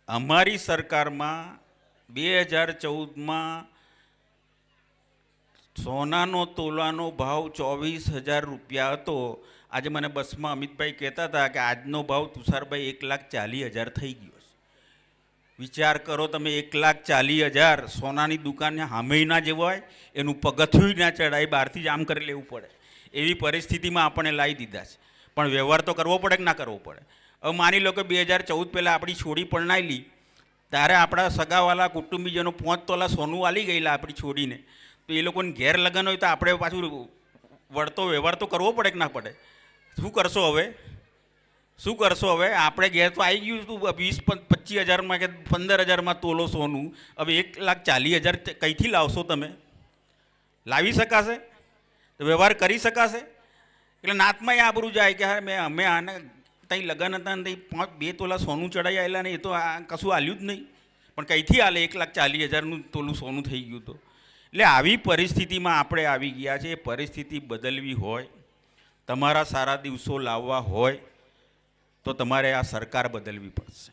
અમારી સરકારમાં 2014માં સોનાનો તોલાનો ભાવ 24,000 રૂપિયા હતો. આજે મને બસમાં અમિતભાઈ કહેતા હતા કે આજનો ભાવ તુષારભાઈ 1,40,000 થઈ ગયો છે. વિચાર કરો તમે, 1,40,000 સોનાની દુકાનને સામે ના જવાય, એનું પગથિયું ના ચડાય, બહારથી જ આમ કરી લેવું પડે. એવી પરિસ્થિતિમાં આપણને લાવી દીધા છે. પણ વ્યવહાર તો કરવો પડે કે ના કરવો પડે? હવે માની લો કે 2014 પહેલાં આપણી છોડી પરણાયેલી, ત્યારે આપણા સગાવાલા કુટુંબીજનો 5 તોલા સોનું આલી ગયેલા આપણી છોડીને, તો એ લોકોને ઘેર લગ્ન હોય તો આપણે પાછું વળતો વ્યવહાર તો કરવો પડે કે ના પડે? શું કરશો હવે? શું કરશો હવે? આપણે ઘેર તો આવી ગયું હતું 20-25,000માં કે 15,000માં તોલો સોનું. હવે 1,40,000 કંઈથી લાવશો તમે? લાવી શકાશે? વ્યવહાર કરી શકાશે? એટલે નાતમાં આબરૂ જાય કે હા અમે આને ત્યાં લગ્ન હતા ને ત્યાં 2 તોલા સોનું ચડાવી આવેલા ને એ તો આ કશું આલ્યું જ નહીં. પણ કંઈથી આલે? 1,40,000નું તોલું સોનું થઈ ગયું તો. એટલે આવી પરિસ્થિતિમાં આપણે આવી ગયા છે. એ પરિસ્થિતિ બદલવી હોય, તમારા સારા દિવસો લાવવા હોય તો તમારે આ સરકાર બદલવી પડશે.